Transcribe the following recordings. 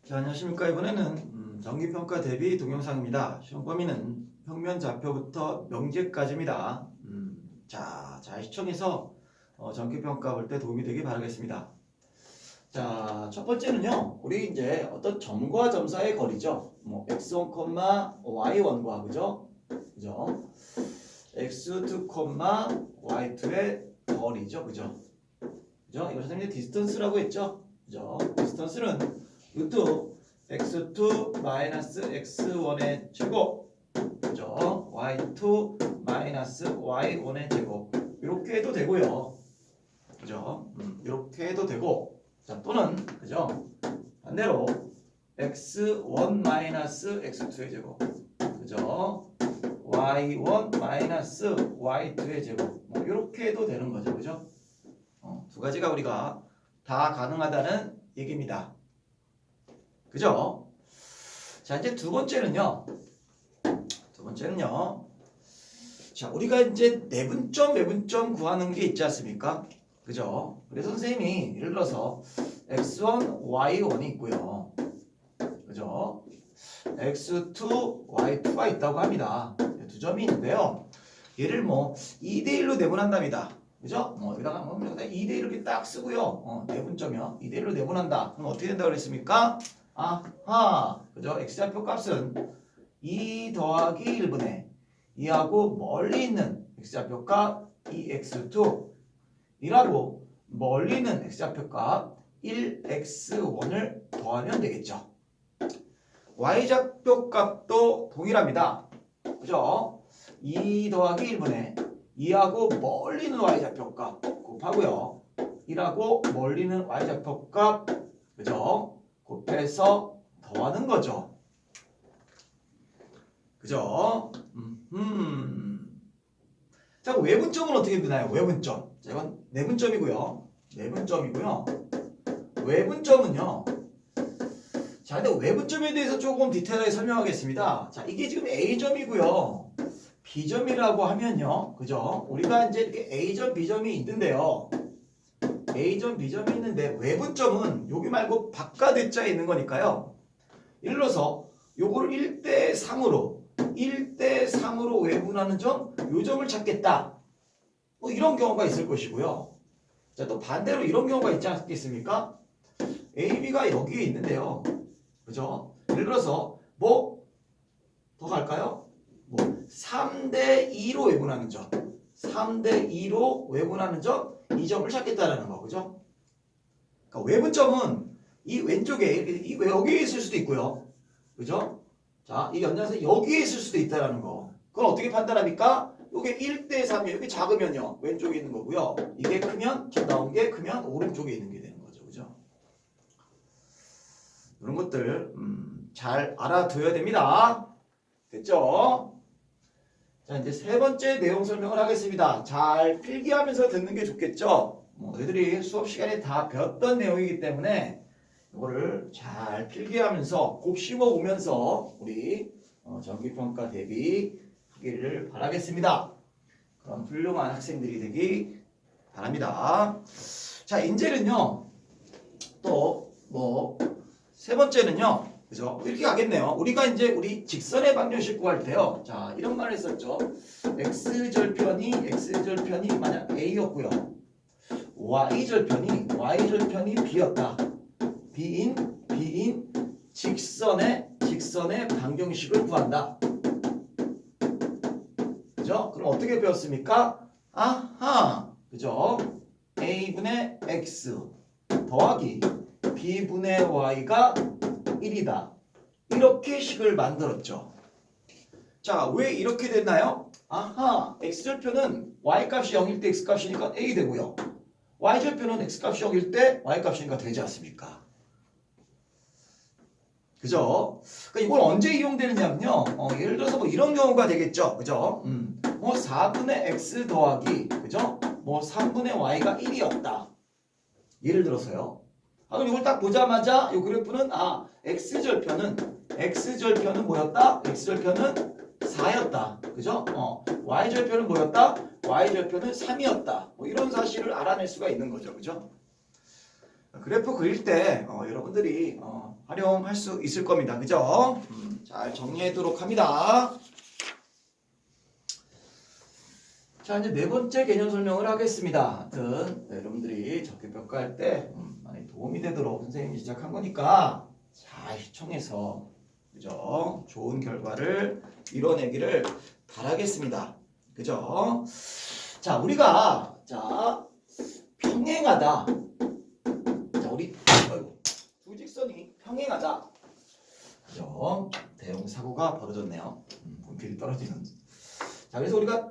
자, 안녕하십니까. 이번에는 정기평가 대비 동영상입니다. 시험 범위는 평면 좌표부터 명제까지입니다. 자, 잘 시청해서 정기평가 볼 때 도움이 되길 바라겠습니다. 자, 첫 번째는요. 우리 이제 어떤 점과 점 사이의 거리죠. 뭐 x1, y1과 그죠? x2, y2의 거리죠. 그죠? 이거 선생님 디스턴스라고 했죠? 그죠? 디스턴스는 루트 x2 마이너스 x1의 제곱, 그죠? y2 마이너스 y1의 제곱, 이렇게 해도 되고요, 그죠? 이렇게 해도 되고, 자 또는 그죠? 반대로 x1 마이너스 x2의 제곱, 그죠? y1 마이너스 y2의 제곱, 뭐 이렇게 해도 되는 거죠, 그죠? 두 가지가 우리가 다 가능하다는 얘기입니다. 그죠? 자, 이제 두 번째는요. 자, 우리가 이제 내분점, 외분점 구하는 게 있지 않습니까? 그죠? 그래서 선생님이 예를 들어서 x1, y1이 있고요. 그죠? x2, y2가 있다고 합니다. 두 점이 있는데요. 얘를 뭐 2대1로 내분한답니다. 그죠? 여기다가 2대1 이렇게 딱 쓰고요. 내분점이요. 2대1로 내분한다. 그럼 어떻게 된다고 그랬습니까? 아하, 그죠? x좌표 값은 2 더하기 1분의 2하고 멀리 있는 x좌표 값 2x2 이라고 멀리 있는 x좌표 값 1x1을 더하면 되겠죠. y좌표 값도 동일합니다. 그죠? 2 더하기 1분의 2하고 멀리 있는 y좌표 값 곱하고요. 1하고 멀리 있는 y좌표 값, 그죠? 곱해서 더하는 거죠. 그죠? 자, 외분점은 어떻게 되나요? 외분점. 자, 이건 내분점이고요. 외분점은요. 자, 근데 외분점에 대해서 조금 디테일하게 설명하겠습니다. 자, 이게 지금 A점이고요. B점이라고 하면요. 그죠? 우리가 이제 이렇게 A점, B점이 있는데요. A점, B점이 있는데 외분점은 여기 말고 바깥에자에 있는 거니까요. 예를 들어서 요거를 1대3으로 외분하는 점, 요 점을 찾겠다. 뭐 이런 경우가 있을 것이고요. 자, 또 반대로 이런 경우가 있지 않겠습니까? A, B가 여기에 있는데요. 그죠? 예를 들어서 뭐 더 갈까요? 뭐 3대2로 외분하는 점. 3대2로 외분하는 점, 이 점을 찾겠다라는 거, 그죠? 그러니까 외분점은 이 왼쪽에 여기에 있을 수도 있고요, 그죠? 자, 이 연장선 여기에 있을 수도 있다라는 거. 그걸 어떻게 판단합니까? 이게 1대3이에요. 이게 작으면요, 왼쪽에 있는 거고요. 이게 크면, 지금 나온 게 크면 오른쪽에 있는 게 되는 거죠, 그죠? 이런 것들 잘 알아둬야 됩니다. 됐죠? 자, 이제 세 번째 내용 설명을 하겠습니다. 잘 필기하면서 듣는 게 좋겠죠? 너희들이 수업 시간에 다 배웠던 내용이기 때문에 이거를 잘 필기하면서 곱씹어 보면서 우리 정기평가 대비 하기를 바라겠습니다. 그럼 훌륭한 학생들이 되기 바랍니다. 자, 이제는요. 또 세 번째는요. 그죠? 이렇게 가겠네요. 우리가 이제 우리 직선의 방정식 구할 때요. 자, 이런 말을 했었죠. x절편이 만약 a였고요. y절편이 b였다. b인 직선의 방정식을 구한다. 그죠? 그럼 어떻게 배웠습니까? 아하, 그죠? a분의 x 더하기 b분의 y가 1이다. 이렇게 식을 만들었죠. 자, 왜 이렇게 됐나요? 아하, x절편은 y값이 0일 때 x값이니까 a 되고요. y절편은 x값이 0일 때 y값이니까 되지 않습니까? 그죠? 그러니까 이걸 언제 이용되느냐면요. 예를 들어서 뭐 이런 경우가 되겠죠. 그죠? 뭐 4분의 x 더하기, 그죠? 뭐 3분의 y가 1이었다. 예를 들어서요. 그럼 이걸 딱 보자마자 이 그래프는 x절편은 뭐였다? x절편은 4였다. 그죠? y절편은 뭐였다? y절편은 3이었다. 뭐 이런 사실을 알아낼 수가 있는 거죠. 그죠? 그래프 그릴 때 여러분들이 활용할 수 있을 겁니다. 그죠? 잘 정리하도록 합니다. 자, 이제 네 번째 개념 설명을 하겠습니다. 하여튼 여러분들이 적기평가할 때 많이 도움이 되도록 선생님이 시작한 거니까 잘 시청해서 그죠? 좋은 결과를 이뤄내기를 바라겠습니다. 그죠? 자, 우리가 평행하다. 자, 우리 두 직선이 평행하다. 그죠? 대형 사고가 벌어졌네요. 분필이 떨어지는. 자, 그래서 우리가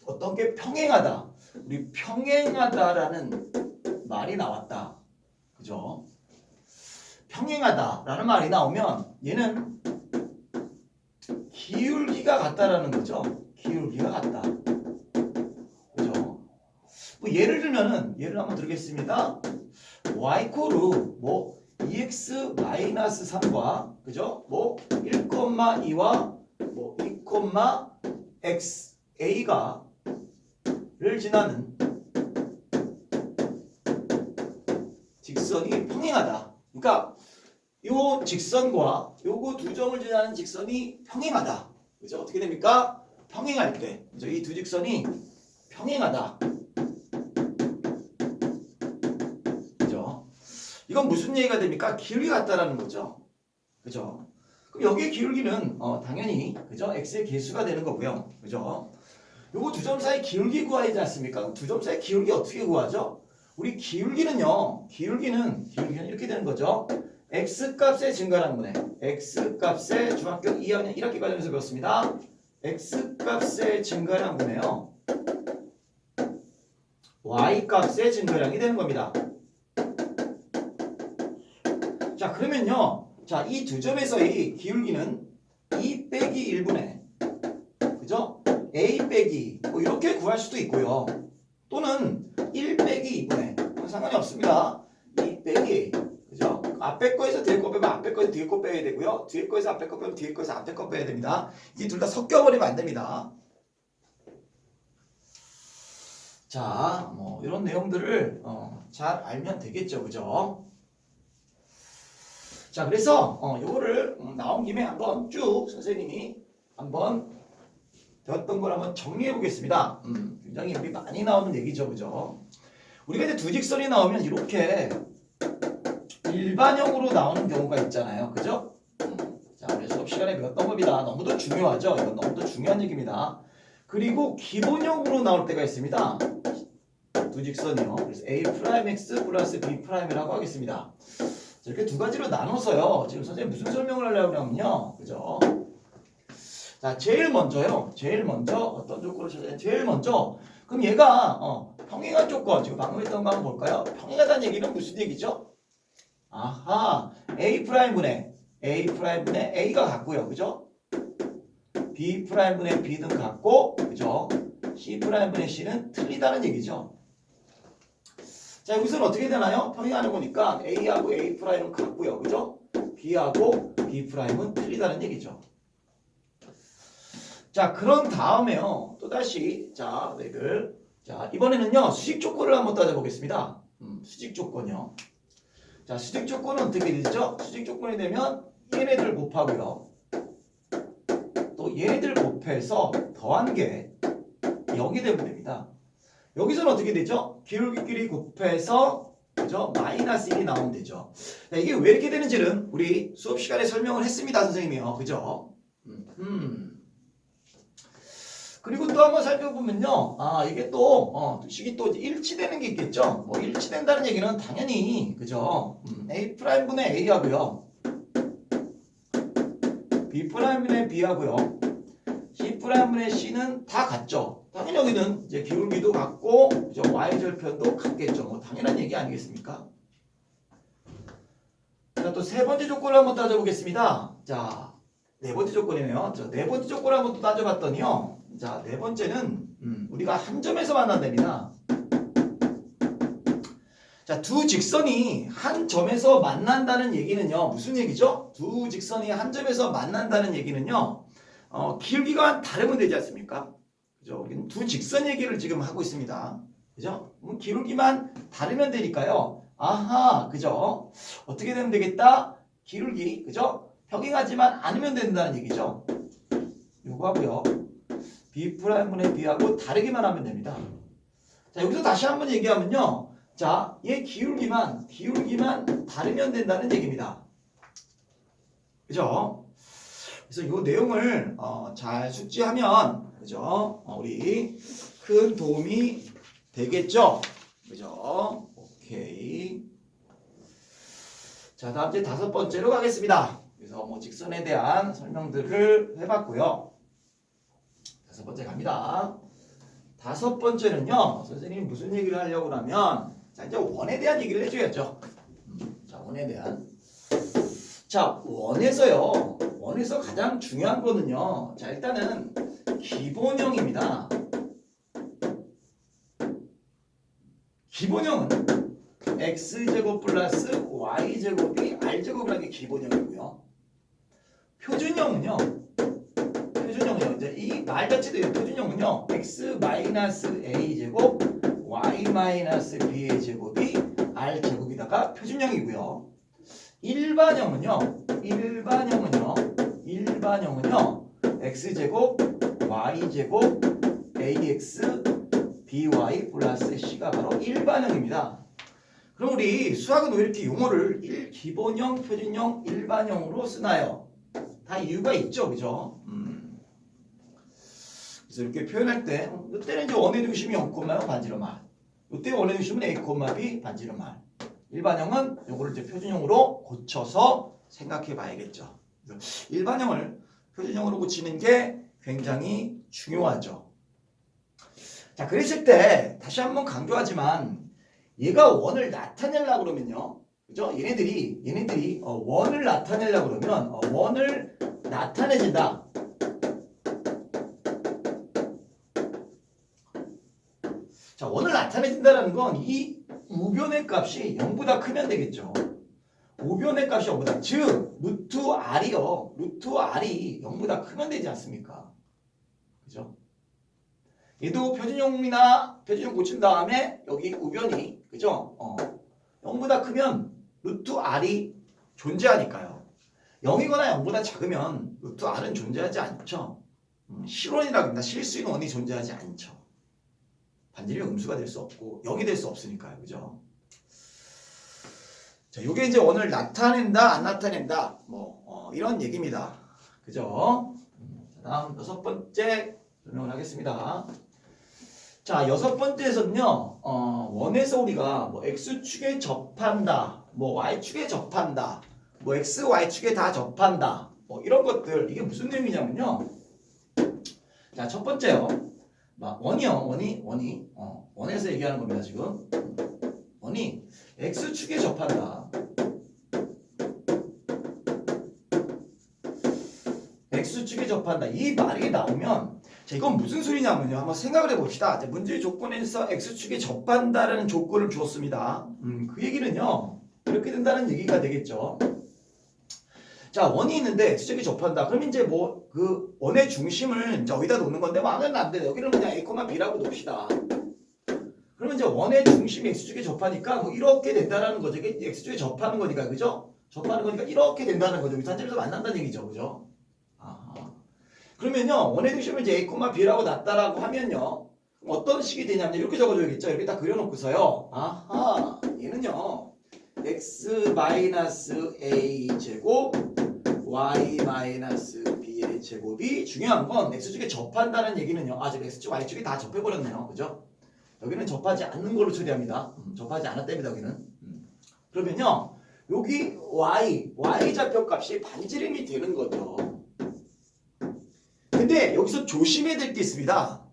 어떤 게 평행하다. 우리 평행하다라는 말이 나왔다. 그죠? 평행하다라는 말이 나오면 얘는 기울기가 같다라는 거죠. 기울기가 같다. 그죠? 뭐 예를 들면은 예를 한번 들겠습니다. y 이코르 2x-3과 그죠? 1,2와 2,x a가를 지나는 직선이 평행하다. 그러니까 요 직선과 요거 두 점을 지나는 직선이 평행하다. 그죠? 어떻게 됩니까? 평행할 때. 그죠? 이 두 직선이 평행하다. 그죠? 이건 무슨 얘기가 됩니까? 기울기가 같다라는 거죠. 그죠? 그럼 여기의 기울기는 당연히 그죠? x의 개수가 되는 거고요. 그죠? 요거 두 점 사이 기울기 구해야 되지 않습니까? 두 점 사이 기울기 어떻게 구하죠? 우리 기울기는 이렇게 되는 거죠. x 값의 증가라는 거네. x 값의 중학교 2학년 1학기 과정에서 배웠습니다. x 값의 증가량분이에요. y 값의 증가량이 되는 겁니다. 자, 그러면요. 자, 이 두 점에서의 기울기는 2 빼기 1분의 그죠? a 빼기 이렇게 구할 수도 있고요. 또는 1 빼기 2분의 상관이 없습니다. 2 빼기 a 그죠? 앞에 거에서 뒤에 거 빼면 앞에 거에서 뒤에 거 빼야 되고요. 뒤에 거에서 앞에 거 빼면 뒤에 거에서 앞에 거 빼야 됩니다. 이 둘 다 섞여버리면 안 됩니다. 자, 이런 내용들을 잘 알면 되겠죠, 그죠? 자, 그래서 요거를 나온 김에 한번 쭉 선생님이 한번 배웠던 걸 한번 정리해 보겠습니다. 굉장히 우리 많이 나오는 얘기죠, 그죠? 우리가 이제 두 직선이 나오면 이렇게 일반형으로 나오는 경우가 있잖아요, 그죠? 자, 우리 수업 시간에 배웠던 겁니다. 너무도 중요하죠? 이건 너무도 중요한 얘기입니다. 그리고 기본형으로 나올 때가 있습니다. 두 직선이요. 그래서 a'(x) 플러스 b'이라고 하겠습니다. 이렇게 두 가지로 나눠서요. 지금 선생님 무슨 설명을 하려고 하냐면요. 그죠? 자, 제일 먼저 어떤 조건을 찾아야 제일 먼저 그럼 얘가 평행한 조건 지금 방금 했던 거 한번 볼까요? 평행하다는 얘기는 무슨 얘기죠? 아하, A'분의 A가 같고요. 그죠? B'분의 B는 같고 그죠? C'분의 C는 틀리다는 얘기죠. 자, 여기서는 어떻게 되나요? 평행하는 거니까 A하고 A'는 같고요. 그죠? B하고 B'은 틀리다는 얘기죠. 자, 그런 다음에요. 또다시 자, 이번에는요. 수직 조건을 한번 따져보겠습니다. 수직 조건이요. 자, 수직 조건은 어떻게 되죠? 수직 조건이 되면 얘네들 곱하고요. 또 얘네들 곱해서 더한 게 0이 되면 됩니다. 여기서는 어떻게 되죠? 기울기끼리 곱해서 그죠? 마이너스 1이 나오면 되죠. 자, 이게 왜 이렇게 되는지는 우리 수업 시간에 설명을 했습니다, 선생님이요. 그죠? 그리고 또 한번 살펴보면요. 이게 또 식이 또 일치되는 게 있겠죠. 일치된다는 얘기는 당연히 그죠? A'분의 A하고요. B'분의 B하고요. C'분의 C는 다 같죠. 당연히 여기는 이제 기울기도 같고 그죠? Y절편도 같겠죠. 당연한 얘기 아니겠습니까? 자, 또 세 번째 조건을 한번 따져보겠습니다. 자, 네 번째 조건이네요. 자, 네 번째 조건을 한번 또 따져봤더니요. 자, 네 번째는 우리가 한 점에서 만난답니다. 자, 두 직선이 한 점에서 만난다는 얘기는요. 무슨 얘기죠? 두 직선이 한 점에서 만난다는 얘기는요. 기울기가 다르면 되지 않습니까? 그죠? 우리는 두 직선 얘기를 지금 하고 있습니다. 그죠? 기울기만 다르면 되니까요. 아하, 그죠? 어떻게 되면 되겠다? 기울기, 그죠? 평행하지만 않으면 된다는 얘기죠. 요거 하고요. B'분의 B하고 다르기만 하면 됩니다. 자, 여기서 다시 한번 얘기하면요. 자, 얘 기울기만 다르면 된다는 얘기입니다. 그죠? 그래서 이 내용을 잘 숙지하면, 그죠? 우리 큰 도움이 되겠죠? 그죠? 오케이. 자, 다음 이제 5번째로 가겠습니다. 그래서 뭐 직선에 대한 설명들을 해봤고요. 5번째 갑니다. 5번째는요, 선생님이 무슨 얘기를 하려고 하면, 자, 이제 원에 대한 얘기를 해줘야죠. 자, 원에 대한. 자, 원에서 가장 중요한 거는요, 자, 일단은 기본형입니다. 기본형은 x제곱 플러스 y제곱이 r제곱이라는 게 기본형이고요. 표준형은요, 이제 이 말 자체도 표준형은요, x 마이너스 a제곱 y 마이너스 b의 제곱이 r제곱이다가 표준형이고요. 일반형은요 x제곱 y제곱 ax by 플러스 c가 바로 일반형입니다. 그럼 우리 수학은 왜 이렇게 용어를 기본형, 표준형, 일반형으로 쓰나요? 다 이유가 있죠, 그죠? 그래서 이렇게 표현할 때 이때는 이제 원의 중심이 0,0 반지름 r, 이때 원의 중심은 a, b 반지름 r. 일반형은 요거를 이제 표준형으로 고쳐서 생각해 봐야겠죠. 일반형을 표준형으로 고치는 게 굉장히 중요하죠. 자, 그랬을 때 다시 한번 강조하지만 얘가 원을 나타내려고 그러면요. 그죠? 얘네들이 원을 나타내려고 그러면 원을 나타내진다. 자, 원을 나타내진다라는 건 이 우변의 값이 0보다 크면 되겠죠. 우변의 값이 0보다, 즉 루트 r이요. 루트 r이 0보다 크면 되지 않습니까? 그죠? 얘도 표준형 고친 다음에 여기 우변이, 그죠? 0보다 크면 루트 r이 존재하니까요. 0이거나 0보다 작으면 루트 r은 존재하지 않죠. 실원이라든가 실수인 원이 존재하지 않죠. 반지름이 음수가 될 수 없고 0이 될 수 없으니까요. 그죠? 자, 요게 이제 원을 나타낸다, 안 나타낸다, 이런 얘기입니다. 그죠? 다음 6번째 설명을 하겠습니다. 자, 6번째에서는요, 원에서 우리가 x축에 접한다, y축에 접한다, x, y축에 다 접한다, 이런 것들, 이게 무슨 내용이냐면요. 자, 첫 번째요. 원에서 얘기하는 겁니다, 지금. 원이 x축에 접한다. x축에 접한다. 이 말이 나오면, 자, 이건 무슨 소리냐면요. 한번 생각을 해봅시다. 자, 문제의 조건에서 x축에 접한다라는 조건을 주었습니다. 그 얘기는요, 이렇게 된다는 얘기가 되겠죠. 자, 원이 있는데 x축에 접한다. 그럼 이제 그 원의 중심을 이제 어디다 놓는 건데, 하면 안 돼. 여기는 그냥 a, b라고 놓읍시다. 그러면 이제 원의 중심이 x축에 접하니까 이렇게 된다는 거죠. 이게 x축에 접하는 거니까, 그죠? 접하는 거니까 이렇게 된다는 거죠. 이 단점에서 만난다는 얘기죠, 그죠? 그러면요, 원의 중심을 이제 a, b라고 놨다라고 하면요, 어떤 식이 되냐면 이렇게 적어줘야겠죠. 이렇게 딱 그려놓고서요. 얘는요, x-a 제곱 y-b의 제곱이, 중요한 건 x축에 접한다는 얘기는요. 지금 x축, y축이 다 접해버렸네요. 그죠? 여기는 접하지 않는 걸로 처리합니다. 접하지 않았답니다. 여기는. 그러면요, 여기 y 좌표값이 반지름이 되는 거죠. 근데 여기서 조심해야 될 게 있습니다.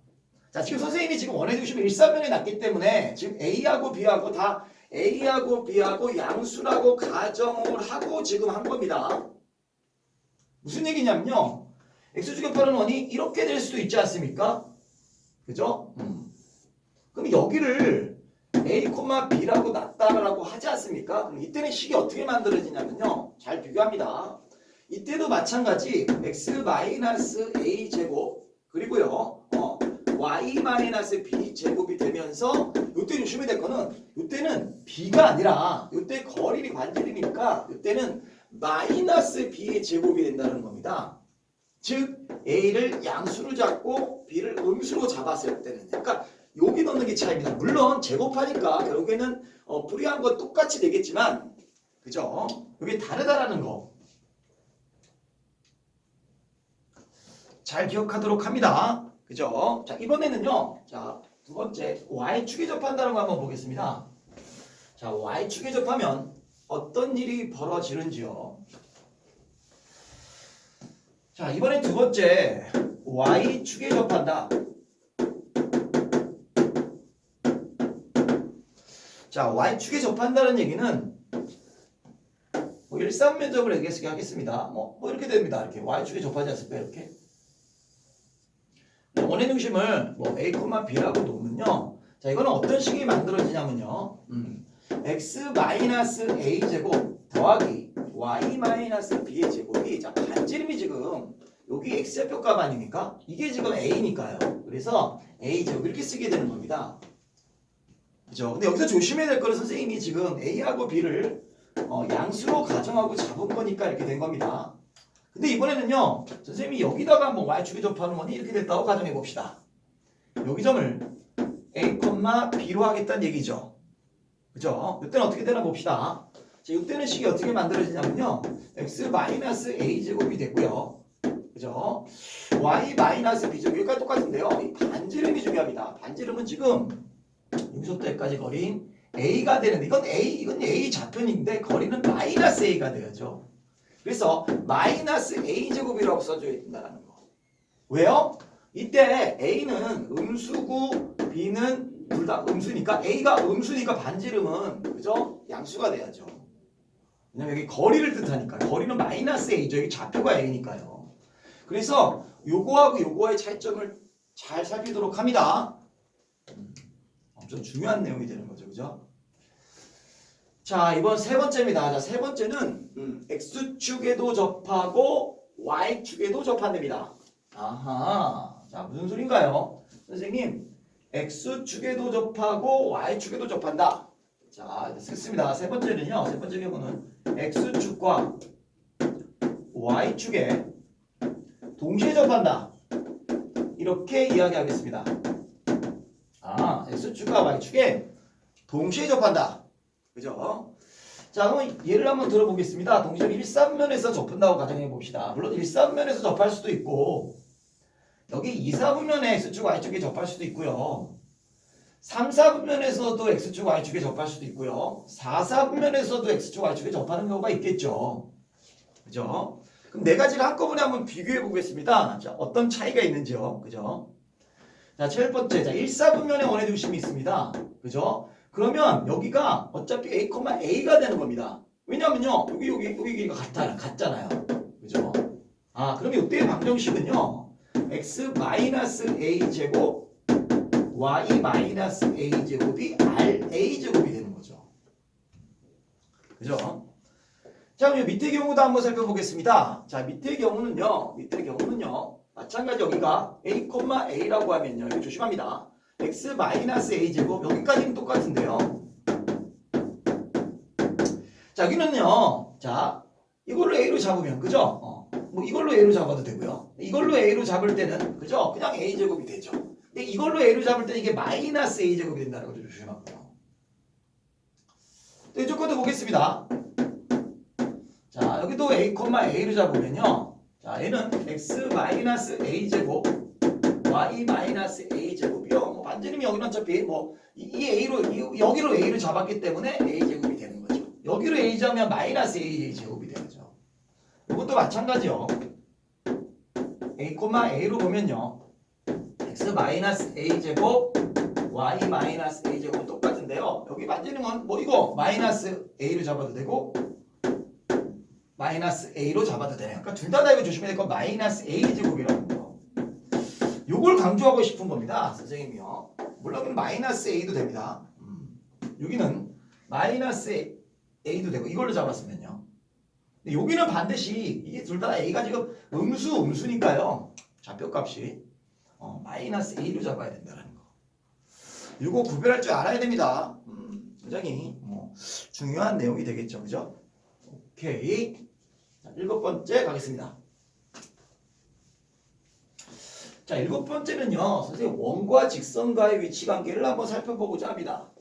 자, 지금 선생님이 지금 원의 중심을 일사변에 놨기 때문에 지금 A하고 B하고 다 A하고 B하고 양수라고 가정을 하고 지금 한 겁니다. 무슨 얘기냐면요, x축에 파는 원이 이렇게 될 수도 있지 않습니까? 그죠? 그럼 여기를 A, B라고 놨다라고 하지 않습니까? 그럼 이때는 식이 어떻게 만들어지냐면요, 잘 비교합니다. 이때도 마찬가지 x-a 제곱 그리고요 y-b 제곱이 되면서 요때 조심해야 될 거는 요때는 b가 아니라 요때 거리이 관절이니까 요때는 마이너스 b의 제곱이 된다는 겁니다. 즉 a를 양수로 잡고 b를 음수로 잡았어요. 요때는. 그러니까 여기 넣는 게 차이입니다. 물론 제곱하니까 결국에는 불이한 건 똑같이 되겠지만 그죠? 이게 다르다라는 거. 잘 기억하도록 합니다. 그죠? 자, 이번에는요. 자, 두 번째 y축에 접한다는 거 한번 보겠습니다. 자, y축에 접하면 어떤 일이 벌어지는지요. 자, 이번에 두 번째 y축에 접한다. 자, y축에 접한다는 얘기는 뭐 일삼면접을 얘기하겠습니다. 뭐 이렇게 됩니다. 이렇게 y축에 접하지 않습니까? 이렇게. 원의 중심을 뭐 a, b라고 놓으면요. 자, 이거는 어떤 식이 만들어지냐면요. x-a 제곱 더하기 y-b의 제곱이 자, 반지름이 지금 여기 x좌표값 아닙니까? 이게 지금 a니까요. 그래서 a 제곱 이렇게 쓰게 되는 겁니다. 그죠? 근데 여기서 조심해야 될 거는 선생님이 지금 a하고 b를 양수로 가정하고 잡은 거니까 이렇게 된 겁니다. 근데 이번에는요, 선생님이 여기다가 한번 y축에 접하는 거니 이렇게 됐다고 가정해 봅시다. 여기 점을 a, b로 하겠다는 얘기죠. 그죠? 이때는 어떻게 되나 봅시다. 자, 이때는 식이 어떻게 만들어지냐면요, x-a 제곱이 되고요. 그죠? y-b 제곱 여기까지 똑같은데요. 이 반지름이 중요합니다. 반지름은 지금 여기서부터 여기까지 거리인 a가 되는데 이건 a 좌표인데 거리는 마이너스 a가 되어야죠. 그래서 마이너스 a 제곱이라고 써줘야 된다는 거. 왜요? 이때 a는 음수고 b는 둘 다 음수니까 a가 음수니까 반지름은 그죠? 양수가 돼야죠. 왜냐면 여기 거리를 뜻하니까 거리는 마이너스 a죠. 여기 좌표가 a니까요. 그래서 요거하고 요거의 차이점을 잘 살피도록 합니다. 엄청 중요한 내용이 되는 거죠. 그죠? 자, 이번 세 번째입니다. 자, 세 번째는 x축에도 접하고 y축에도 접한답니다. 아하. 자, 무슨 소린가요? 선생님, x축에도 접하고 y축에도 접한다. 자, 쓰겠습니다. 세 번째는요. 세 번째 경우는 x축과 y축에 동시에 접한다. 이렇게 이야기하겠습니다. 아, x축과 y축에 동시에 접한다. 그죠? 자, 그럼 예를 한번 들어보겠습니다. 동시에 일사분면에서 접한다고 가정해 봅시다. 물론 일사분면에서 접할 수도 있고 여기 이사분면에 x축 y축에 접할 수도 있고요. 3사분면에서도 x축 y축에 접할 수도 있고요. 4사분면에서도 x축 y축에 접하는 경우가 있겠죠. 그죠? 그럼 네 가지를 한꺼번에 한번 비교해 보겠습니다. 자, 어떤 차이가 있는지요. 그죠? 자, 첫 번째. 자, 1사분면에 원의 중심이 있습니다. 그죠? 그러면 여기가 어차피 a,a가 되는 겁니다. 왜냐면요. 여기가 같잖아요. 그죠? 아, 그러면 이때의 방정식은요. x-a 제곱 y-a 제곱이 ra 제곱이 되는 거죠. 그죠? 자, 그럼 밑의 경우도 한번 살펴보겠습니다. 자, 밑의 경우는요. 마찬가지 여기가 a,a라고 하면요. 이거 조심합니다. x-a 제곱 여기까지는 똑같은데요. 자, 여기는요. 자, 이걸로 a로 잡으면 그죠? 뭐 이걸로 a로 잡아도 되고요. 이걸로 a로 잡을 때는 그죠? 그냥 a 제곱이 되죠. 근데 이걸로 a로 잡을 때는 이게 마이너스 a 제곱이 된다는 거죠. 조심하고요. 또 이쪽 것도 보겠습니다. 자, 여기도 a,a로 잡으면요. 자, 얘는 x-a 제곱 y-a 제곱이요. 뭐 반지름이 여기는 어차피 뭐 이 a로 여기로 a를 잡았기 때문에 a 제곱이 되는 거죠. 여기로 a 잡으면 마이너스 a 제곱이 되죠. 이것도 마찬가지요. a,a로 보면요. x-a 제곱 y-a 제곱 똑같은데요. 여기 반지름은 뭐 이거 마이너스 a로 잡아도 되고 마이너스 a로 잡아도 돼요. 그러니까 둘 다 이거 조심해야 될 건 마이너스 a 제곱이라는 거. 요걸 강조하고 싶은 겁니다. 선생님이요. 물론 마이너스 a도 됩니다. 여기는 마이너스 a도 되고 이걸로 잡았으면요. 근데 여기는 반드시 이게 둘 다 a가 지금 음수니까요. 좌표값이 마이너스 A로 잡아야 된다는 거. 이거 구별할 줄 알아야 됩니다. 굉장히 중요한 내용이 되겠죠. 그죠? 오케이. 자, 7번째 가겠습니다. 자, 7번째는요. 선생님 원과 직선과의 위치 관계를 한번 살펴보고자 합니다.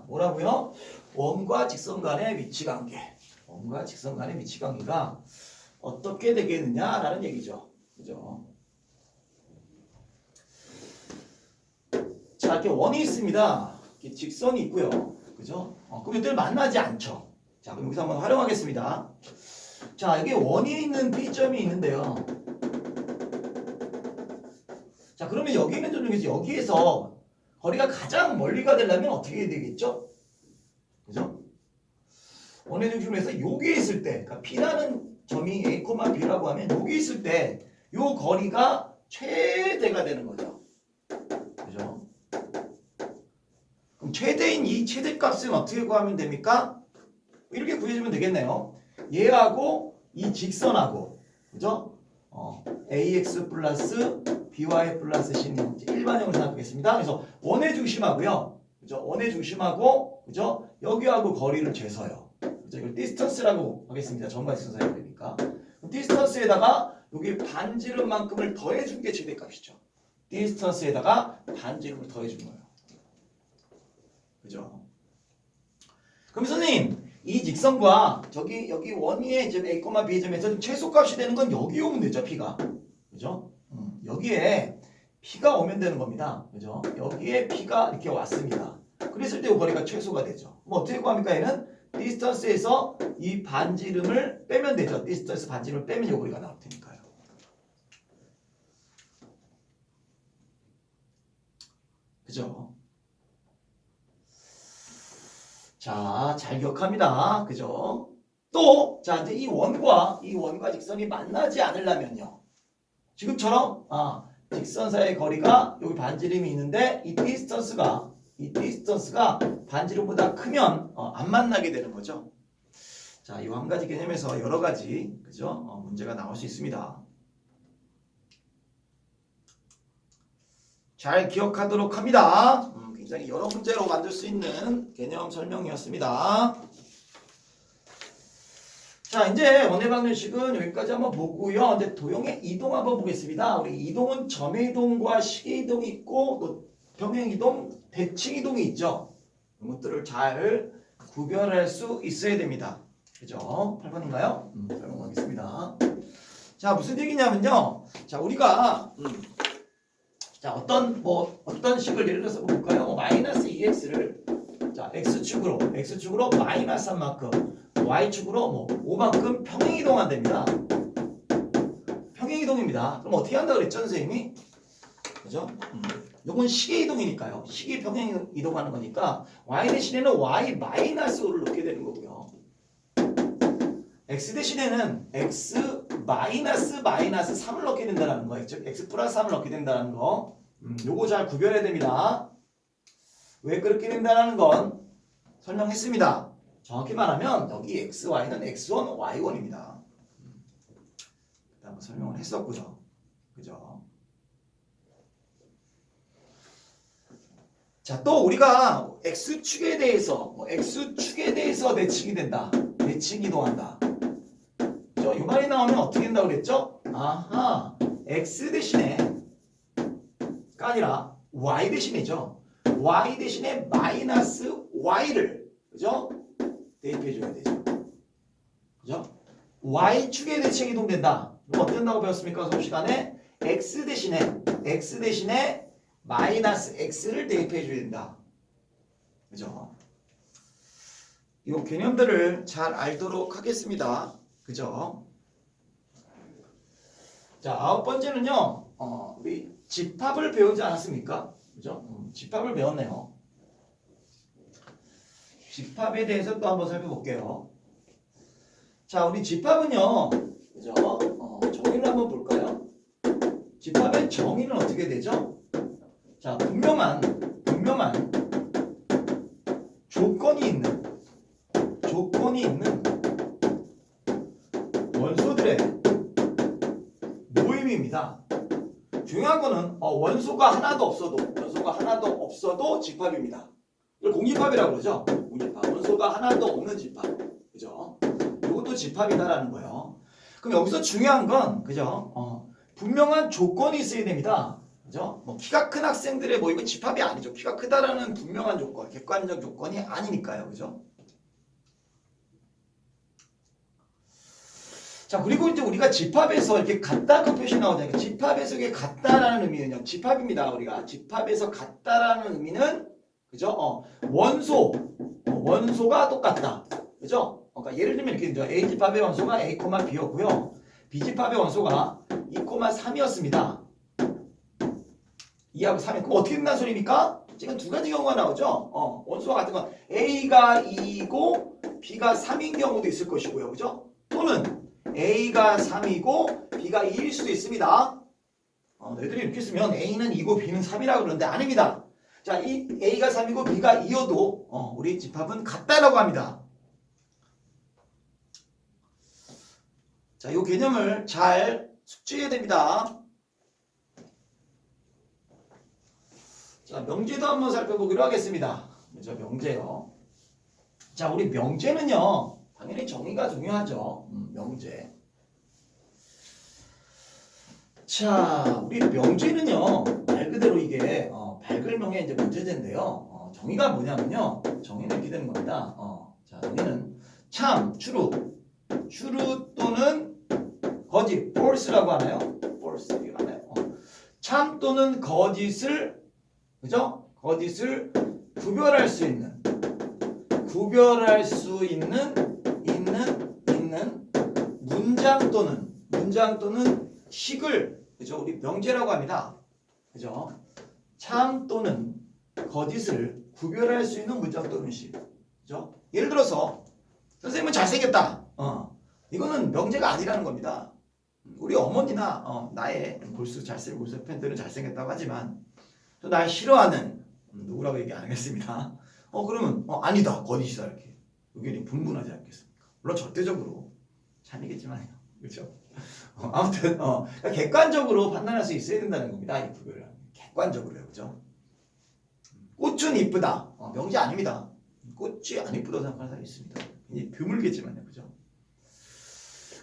뭐라고요? 원과 직선 간의 위치 관계. 원과 직선 간의 위치 관계가 어떻게 되겠느냐라는 얘기죠. 그죠? 자, 이렇게 원이 있습니다. 이렇게 직선이 있고요. 그죠? 그럼 이들 만나지 않죠. 자, 그럼 여기서 한번 활용하겠습니다. 자, 이게 원이 있는 P점이 있는데요. 자, 그러면 여기 있는 점 중에서 여기에서 거리가 가장 멀리 가려면 어떻게 되겠죠? 그죠? 원의 중심으로 해서 여기에 있을 때, 그러니까 P라는 점이 A, B라고 하면 여기 있을 때 이 거리가 최대가 되는 거죠. 그죠? 그럼 최대인 이 최대값은 어떻게 구하면 됩니까? 이렇게 구해주면 되겠네요. 얘하고 이 직선하고, 그죠? ax 플러스 by 플러스 c는 일반형으로 생각하겠습니다. 그래서 원의 중심하고요. 그죠? 원의 중심하고, 그죠? 여기하고 거리를 재서요. 그죠? 이걸 디스턴스라고 하겠습니다. 점과 직선 사이가 되니까. 디스턴스에다가 여기 반지름만큼을 더해준 게 최대값이죠. 디스턴스에다가 반지름을 더해준 거예요. 그죠? 그럼 선생님, 이 직선과 여기 원위의 이제 A, B 점에서 최소값이 되는 건 여기 오면 되죠, P가. 그죠? 여기에 P가 오면 되는 겁니다. 그죠? 여기에 P가 이렇게 왔습니다. 그랬을 때 이 거리가 최소가 되죠. 그럼 어떻게 구합니까? 얘는 디스턴스에서 이 반지름을 빼면 되죠. 디스턴스 반지름을 빼면 이 거리가 나올 테니까요. 그죠? 자, 잘 기억합니다. 그죠? 또, 자, 이제 이 원과 직선이 만나지 않으려면요. 지금처럼, 직선 사이의 거리가 여기 반지름이 있는데, 이 디스턴스가 반지름보다 크면, 안 만나게 되는 거죠. 자, 이 한 가지 개념에서 여러 가지, 그죠? 문제가 나올 수 있습니다. 잘 기억하도록 합니다. 굉장히 여러 문제로 만들 수 있는 개념 설명이었습니다. 자, 이제 원의 방정식은 여기까지 한번 보고요. 이제 도형의 이동 한번 보겠습니다. 우리 이동은 점의 이동과 식의 이동이 있고 또 평행 이동, 대칭 이동이 있죠. 이것들을 잘 구별할 수 있어야 됩니다. 그죠? 8번인가요? 설명하겠습니다. 자, 무슨 얘기냐면요. 자, 우리가 자, 어떤 식을 예를 들어서 볼까요? 마이너스 2x를 자, x축으로 마이너스 3만큼, y축으로 5만큼 평행 이동한답니다. 평행 이동입니다. 그럼 어떻게 한다 그랬죠, 선생님이? 그죠? 요건 식의 이동이니까요. 식이 평행 이동하는 거니까 y 대신에는 y 마이너스 5를 넣게 되는 거고요. x 대신에는 x 마이너스 3을 넣게 된다는 거, x 플러스 3을 넣게 된다는 거. 요거 잘 구별해야 됩니다. 왜 그렇게 된다는 건 설명했습니다. 정확히 말하면 여기 xy는 x1, y1입니다. 한번 설명을 했었고요. 그죠? 자, 또 우리가 x축에 대해서 대칭이 된다. 대칭 이동한다. 이 말이 나오면 어떻게 된다고 그랬죠? x 대신에 가 아니라 y 대신이죠. y 대신에 마이너스 y를, 그죠? 대입해줘야 되죠. 그죠? y축에 대칭 이동된다. 그럼 어떻게 된다고 배웠습니까? 수업 시간에 x 대신에 마이너스 x를 대입해줘야 된다. 그죠? 이 개념들을 잘 알도록 하겠습니다. 그죠? 자, 9번째는요. 우리 집합을 배우지 않았습니까? 그죠? 집합을 배웠네요. 집합에 대해서 또 한번 살펴볼게요. 자, 우리 집합은요. 그죠? 정의를 한번 볼까요? 집합의 정의는 어떻게 되죠? 자, 분명한 조건이 있는 원소들의 모임입니다. 중요한 거는 원소가 하나도 없어도 집합입니다. 이걸 공집합이라고 그러죠. 공집합. 원소가 하나도 없는 집합. 그죠? 이것도 집합이다라는 거예요. 그럼 여기서 중요한 건 그죠? 분명한 조건이 있어야 됩니다. 그죠? 뭐 키가 큰 학생들의 뭐 이건 집합이 아니죠. 키가 크다라는 분명한 조건, 객관적 조건이 아니니까요. 그죠? 자, 그리고 이제 우리가 집합에서 이렇게 같다는 표시 나오잖아요. 집합에서 이게 같다라는 의미는요. 집합입니다. 우리가 집합에서 같다라는 의미는 그죠? 원소가 똑같다. 그죠? 그러니까 예를 들면 이렇게 되죠. A 집합의 원소가 A, B였고요. B 집합의 원소가 2, 3이었습니다. 2하고 3이 그럼 어떻게 된다는 소리입니까? 지금 두 가지 경우가 나오죠. 원소와 같은 건 A가 2이고 B가 3인 경우도 있을 것이고요. 그죠? 또는 A가 3이고 B가 2일 수도 있습니다. 너희들이 이렇게 쓰면 A는 2고 B는 3이라고 그러는데 아닙니다. 자, 이 A가 3이고 B가 2여도 우리 집합은 같다라고 합니다. 자, 이 개념을 잘 숙지해야 됩니다. 자, 명제도 한번 살펴보기로 하겠습니다. 그죠? 명제요. 자, 우리 명제는요. 당연히 정의가 중요하죠. 명제. 자, 우리 명제는요. 말 그대로 이게 발글명의 이제 문제제인데요. 정의가 뭐냐면요. 정의는 이렇게 되는 겁니다. 자, 정의는 참, true 또는 거짓, false라고 하나요? false 이거 하나요? 참 또는 거짓을 그죠? 거짓을 구별할 수 있는 문장 또는 식을 그죠? 우리 명제라고 합니다. 그죠? 참 또는 거짓을 구별할 수 있는 문장 또는 식. 그죠? 예를 들어서 선생님은 잘생겼다. 이거는 명제가 아니라는 겁니다. 우리 어머니나 나의 잘생긴 골수 팬들은 잘생겼다고 하지만 또 날 싫어하는 누구라고 얘기 안 하겠습니다. 그러면 아니다 거짓이다 이렇게 의견이 분분하지 않겠습니까? 물론 절대적으로 참이겠지만요. 그렇죠? 아무튼 그러니까 객관적으로 판단할 수 있어야 된다는 겁니다. 이 구별을 객관적으로요. 그죠? 꽃은 이쁘다. 명제 아닙니다. 꽃이 안 이쁘다고 생각하는 사람이 있습니다. 굉장히 드물겠지만요. 그죠?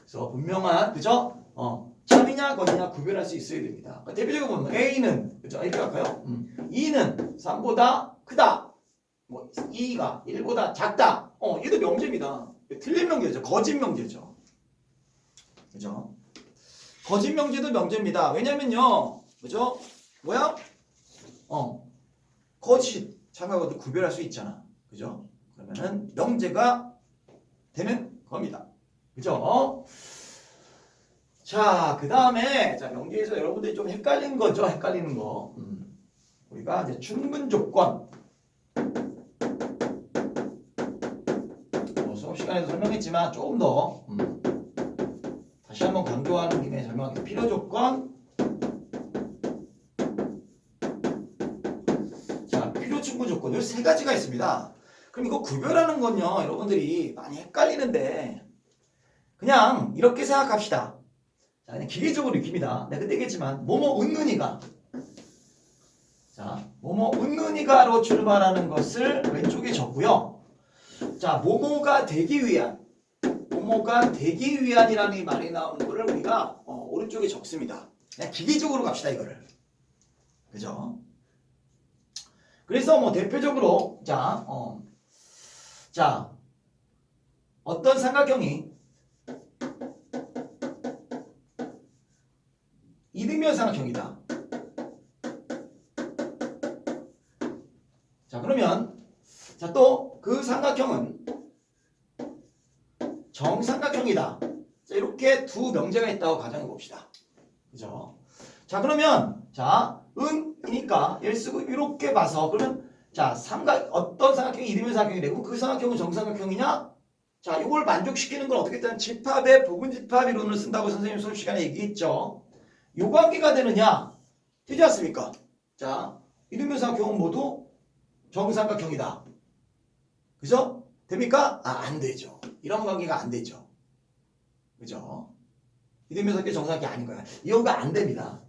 그래서 분명한 그죠? 참이냐 거짓이냐 구별할 수 있어야 됩니다. 그러니까 대표적으로 보면 A는 그죠? 이렇게 할까요? 2는 3보다 크다. 뭐 2가 1보다 작다. 얘도 명제입니다. 틀린 명제죠. 거짓 명제죠. 그죠? 거짓 명제도 명제입니다. 왜냐면요. 그죠? 뭐야? 거짓 참과 거짓 구별할 수 있잖아. 그죠? 그러면은 명제가 되는 겁니다. 그죠? 자, 그 다음에 명제에서 여러분들이 좀 헷갈리는 거죠. 헷갈리는 거. 우리가 이제 충분 조건. 수업 시간에도 설명했지만 조금 더 다시 한번 강조하는 김에 설명할게요. 필요 조건. 자, 필요 충분 조건. 이 세 가지가 있습니다. 그럼 이거 구별하는 건요. 여러분들이 많이 헷갈리는데 그냥 이렇게 생각합시다. 자, 그냥 기계적으로 익힙니다. 내가 그때 얘기했지만 뭐뭐 은는이가 자, 뭐뭐 은는이가로 출발하는 것을 왼쪽에 적고요. 자, 뭐뭐가 되기 위한이라는 이 말이 나오는 거를 우리가 오른쪽에 적습니다. 그냥 기계적으로 갑시다 이거를. 그죠? 그래서 뭐 대표적으로 자, 어떤 삼각형이 이등변 삼각형이다. 자, 그러면 또 그 삼각형은 정삼각형이다. 자, 이렇게 두 명제가 있다고 가정해 봅시다. 그죠? 자, 그러면 은이니까 얘를 쓰고 이렇게 봐서 그러면 어떤 삼각형이 이등변 삼각형이 되고 그 삼각형은 정삼각형이냐? 자, 이걸 만족시키는 건 어떻게 했다면 집합의 부분집합 이론을 쓴다고 선생님 수업 시간에 얘기했죠. 요 관계가 되느냐? 되지 않습니까? 자, 이등변 삼각형은 모두 정삼각형이다. 그죠? 됩니까? 안 되죠. 이런 관계가 안 되죠. 그죠? 이등변 삼각형이 정삼각형이 아닌 거야. 이 경우가 안 됩니다.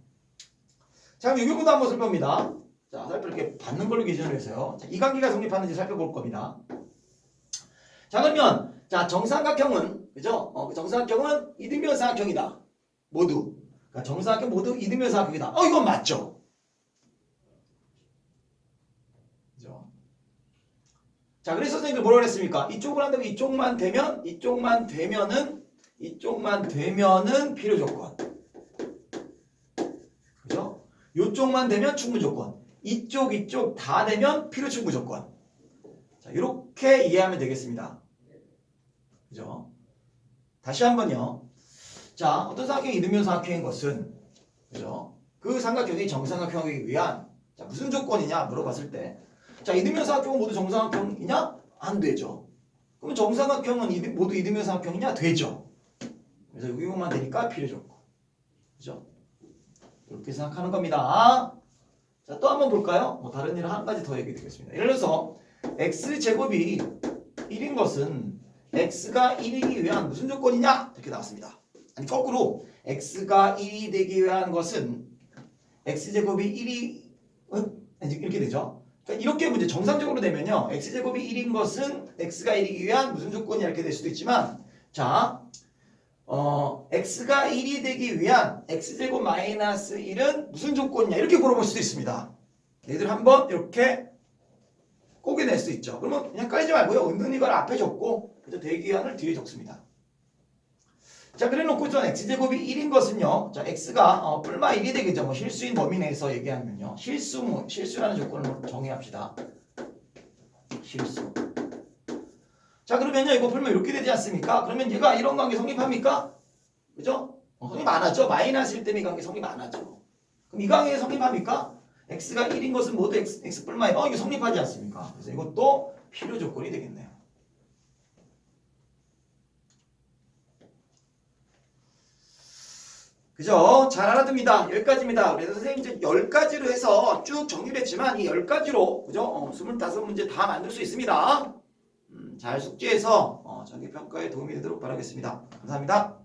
자, 그럼 이 경우도 한번 살펴봅니다. 자, 이렇게 받는 걸로 기준으로 해서요. 자, 이 관계가 성립하는지 살펴볼 겁니다. 자, 그러면 자, 정삼각형은 그죠? 그 정삼각형은 이등변 삼각형이다. 모두. 그러니까 정삼각형 모두 이등변 삼각형이다. 이건 맞죠? 그죠? 자, 그래서 선생님들 뭐라고 했습니까? 이쪽을 한다면 이쪽만 되면은 필요 조건. 그죠? 요쪽만 되면 충분 조건. 이쪽 다 되면 필요 충분 조건. 자, 이렇게 이해하면 되겠습니다. 그죠? 다시 한번요. 자, 어떤 삼각형이 이등변 삼각형인 것은 그죠? 그 삼각형이 정삼각형이기 위한 자, 무슨 조건이냐 물어봤을 때 자, 이등변 삼각형은 모두 정삼각형이냐? 안 되죠. 그럼 정삼각형은 모두 이등변 삼각형이냐? 되죠. 그래서 이것만 되니까 필요 조건. 그죠? 이렇게 생각하는 겁니다. 자, 또 한번 볼까요? 다른 일을 한 가지 더 얘기 드리겠습니다. 예를 들어서 x제곱이 1인 것은 x가 1이기 위한 무슨 조건이냐? 이렇게 나왔습니다. 아니 거꾸로 x가 1이 되기 위한 것은 x제곱이 1이 이렇게 되죠. 그러니까 이렇게 문제 정상적으로 되면요. x제곱이 1인 것은 x가 1이기 위한 무슨 조건이냐 이렇게 될 수도 있지만 자 x가 1이 되기 위한 x제곱 마이너스 1은 무슨 조건이냐 이렇게 물어볼 수도 있습니다. 얘들 한번 이렇게 꼬개낼 수 있죠. 그러면 그냥 깔지 말고요. 은근 이걸 앞에 적고 그래서 대기한을 뒤에 적습니다. 자, 그래놓고 전 x제곱이 1인 것은요. 자, x가 뿔마 1이 되겠죠. 뭐 실수인 범위 내에서 얘기하면요. 실수라는 조건을 정의합시다. 실수. 자, 그러면요. 이거 풀면 이렇게 되지 않습니까? 그러면 얘가 이런 관계 성립합니까? 그죠? 성립 안 하죠. 마이너스 1 때문에 이 관계 성립 안 하죠. 그럼 이 관계 성립합니까? x가 1인 것은 모두 x 뿔마 1. 이게 성립하지 않습니까? 그래서 이것도 필요 조건이 되겠네요. 그죠? 잘 알아둡니다. 여기까지입니다. 그래서 선생님 이제 10가지로 해서 쭉 정리를 했지만 이 10가지로 그죠? 25문제 다 만들 수 있습니다. 잘 숙지해서 자기 평가에 도움이 되도록 바라겠습니다. 감사합니다.